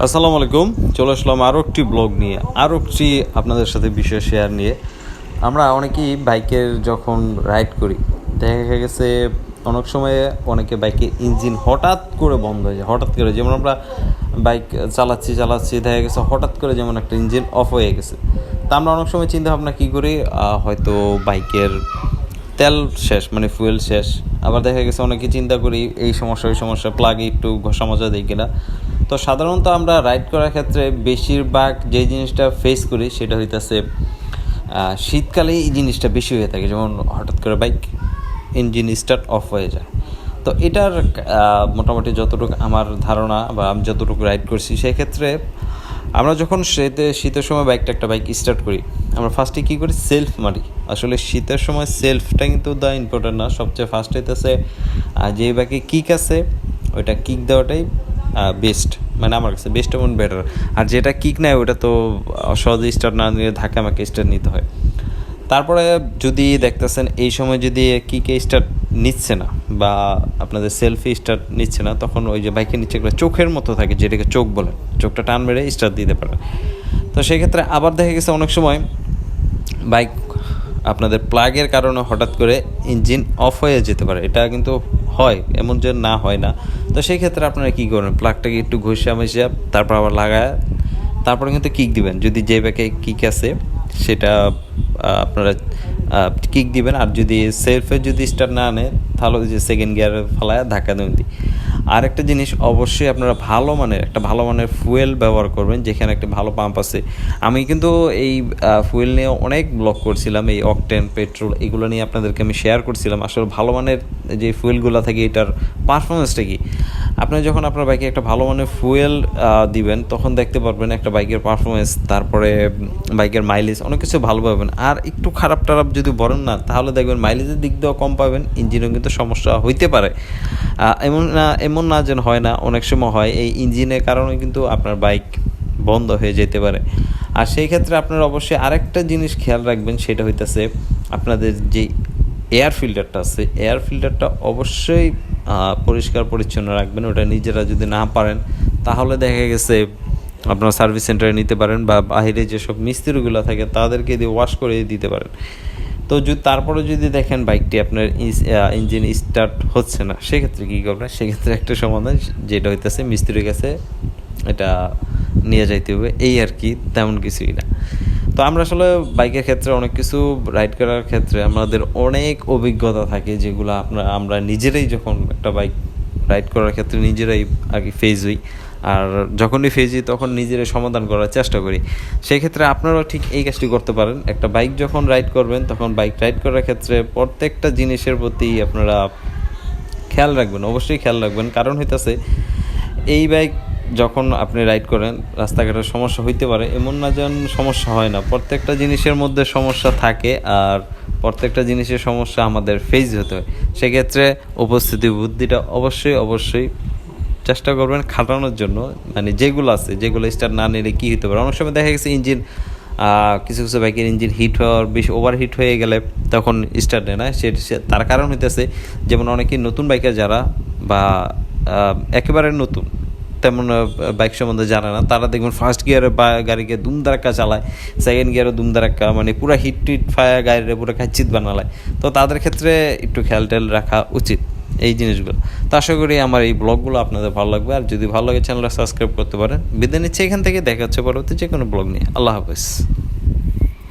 আসসালামু আলাইকুম। চলে আসলাম আরও একটি ব্লগ নিয়ে, আরও একটি আপনাদের সাথে বিষয় শেয়ার নিয়ে। আমরা অনেকেই বাইকের যখন রাইড করি, দেখা গেছে অনেক সময় অনেকে বাইকের ইঞ্জিন হঠাৎ করে বন্ধ হয়ে যায়। হঠাৎ করে, যেমন আমরা বাইক চালাচ্ছি দেখা গেছে হঠাৎ করে যেমন একটা ইঞ্জিন অফ হয়ে গেছে। তা আমরা অনেক সময় চিন্তা ভাবনা কী করি, হয়তো বাইকের তেল শেষ, মানে ফুয়েল শেষ। আবার দেখা গেছে অনেকে চিন্তা করি এই সমস্যা ওই সমস্যা, প্লাগে একটু ঘষা মজা দিই কিনা। তো সাধারণত আমরা রাইড করার ক্ষেত্রে বেশিরভাগ যে জিনিসটা ফেস করি সেটা হইতেছে শীতকালে এই জিনিসটা বেশি হয়ে থাকে, যেমন হঠাৎ করে বাইক ইঞ্জিন স্টার্ট অফ হয়ে যায়। তো এটার মোটামুটি যতটুকু আমার ধারণা বা আমি যতটুকু রাইড করছি, সেক্ষেত্রে আমরা যখন শীতের সময় একটা বাইক স্টার্ট করি, আমরা ফার্স্টে কী করি, সেলফ মারি। আসলে শীতের সময় সেলফটা কিন্তু ইম্পর্টেন্ট না, সবচেয়ে ফার্স্ট হইতেছে যে বাইকে কিক আছে ওইটা কিক দেওয়াটাই বেস্ট, মানে আমার কাছে বেস্ট এবং বেটার। আর যেটা কিক নেয় ওটা তো সহজে স্টার্ট না নিয়ে ধাক্কা আমাকে স্টার্ট নিতে হয়। তারপরে যদি দেখতেছেন এই সময় যদি কিকে স্টার্ট নিচ্ছে না বা আপনাদের সেলফি স্টার্ট নিচ্ছে না, তখন ওই যে বাইকের নিচে একটা চোখের মতো থাকে, যেটাকে চোখ বলে, চোখটা টান মেরে স্টার্ট দিতে পারে। তো সেক্ষেত্রে আবার দেখা গেছে অনেক সময় বাইক আপনাদের প্লাগের কারণে হঠাৎ করে ইঞ্জিন অফ হয়ে যেতে পারে। এটা কিন্তু হয়, এমন যে না হয় না। তো সেই ক্ষেত্রে আপনারা কী করবেন, প্লাগটাকে একটু ঘষিয়া মিশিয়ে তারপর আবার লাগায় তারপরে কিন্তু কিক দিবেন। যদি যে ব্যাকে কিক আছে সেটা আপনারা কিক দিবেন। আর যদি সেলফে যদি স্টার্ট না আনে, তাহলে যে সেকেন্ড গিয়ারে ফেলায় ধাক্কা দেবেন। আরেকটা জিনিস, অবশ্যই আপনারা ভালো মানের ফুয়েল ব্যবহার করবেন, যেখানে একটা ভালো পাম্প আছে। আমি কিন্তু এই ফুয়েল নিয়ে অনেক ব্লগ করছিলাম, এই অকটেন পেট্রোল এগুলো নিয়ে আপনাদেরকে আমি শেয়ার করছিলাম। আসলে ভালো মানের যে ফুয়েলগুলো থাকে এটার পারফরমেন্সটা কি। আপনি যখন আপনার বাইকে একটা ভালো মানের ফুয়েল দিবেন, তখন দেখতে পারবেন একটা বাইকের পারফরমেন্স, তারপরে বাইকের মাইলেজ অনেক কিছু ভালো পাবেন। আর একটু খারাপ যদি বলেন না, তাহলে দেখবেন মাইলেজের দিক দিয়েও কম পাবেন, ইঞ্জিনও কিন্তু সমস্যা হইতে পারে। এমন না যেন হয় না, অনেক সময় হয় এই ইঞ্জিনের কারণে কিন্তু আপনার বাইক বন্ধ হয়ে যেতে পারে। আর সেই ক্ষেত্রে আপনারা অবশ্যই আরেকটা জিনিস খেয়াল রাখবেন, সেটা হইতেছে আপনাদের যে এয়ার ফিল্টারটা আছে, এয়ার ফিল্টারটা অবশ্যই পরিষ্কার পরিচ্ছন্ন রাখবেন। ওটা নিজেরা যদি না পারেন, তাহলে দেখা গেছে আপনারা সার্ভিস সেন্টারে নিতে পারেন, বা বাইরে যেসব মিস্ত্রিগুলো থাকে তাদেরকে দিয়ে ওয়াশ করে দিতে পারেন। তো তারপরে যদি দেখেন বাইকটি আপনার ইঞ্জিন স্টার্ট হচ্ছে না, সেক্ষেত্রে কী করবেন, সেক্ষেত্রে একটা সমাধান, যেটা হইতেছে মিস্ত্রির কাছে এটা নিয়ে যাইতে হবে, এই আর কি, তেমন কিছুই না। তো আমরা আসলে বাইকের ক্ষেত্রে অনেক কিছু রাইড করার ক্ষেত্রে আমাদের অনেক অভিজ্ঞতা থাকে, যেগুলো আমরা নিজেরাই যখন একটা বাইক রাইড করার ক্ষেত্রে নিজেরাই আর কি ফেস হই। আর যখনই ফেস হই তখন নিজেরাই সমাধান করার চেষ্টা করি। সেক্ষেত্রে আপনারাও ঠিক এই কাজটি করতে পারেন। একটা বাইক যখন রাইড করবেন, তখন বাইক রাইড করার ক্ষেত্রে প্রত্যেকটা জিনিসের প্রতি আপনারা খেয়াল রাখবেন, অবশ্যই খেয়াল রাখবেন। কারণ হইতেছে এই বাইক যখন আপনি রাইড করেন, রাস্তাঘাটের সমস্যা হইতে পারে, এমন না যেন সমস্যা হয় না, প্রত্যেকটা জিনিসের মধ্যে সমস্যা থাকে। আর প্রত্যেকটা জিনিসের সমস্যা আমাদের ফেস হতে হয়। সেক্ষেত্রে উপস্থিতি বুদ্ধিটা অবশ্যই চেষ্টা করবেন খাটানোর জন্য। মানে যেগুলো স্টার্ট না নিলে কী হতে পারে, অনেক সময় দেখা গেছে ইঞ্জিন কিছু বাইকের ইঞ্জিন হিট হওয়ার বেশি ওভার হিট হয়ে গেলে তখন স্টার্ট নেয় না। তার কারণ হইতেছে, যেমন অনেকেই নতুন বাইকার যারা বা একেবারে নতুন, তেমন বাইক সম্বন্ধে জানে না, তারা দেখবেন ফার্স্ট গিয়ারে গাড়িকে দুমদারাক্কা চালায়, সেকেন্ড গিয়ারে দুমদারাক্কা, মানে পুরো হিট ফায়ার গাড়িরে পুরো খাচ্ছিত বানালায়। তো তাদের ক্ষেত্রে একটু খেয়াল রাখা উচিত এই জিনিসগুলো। তো আশা করি আমার এই ব্লগগুলো আপনাদের ভালো লাগবে। আর যদি ভালো লাগে চ্যানেলটা সাবস্ক্রাইব করতে পারেন। বিদায় নিচ্ছে এখান থেকে, দেখা হচ্ছে পরবর্তী যে কোনো ব্লগ নিয়ে। আল্লাহ হাফেজ।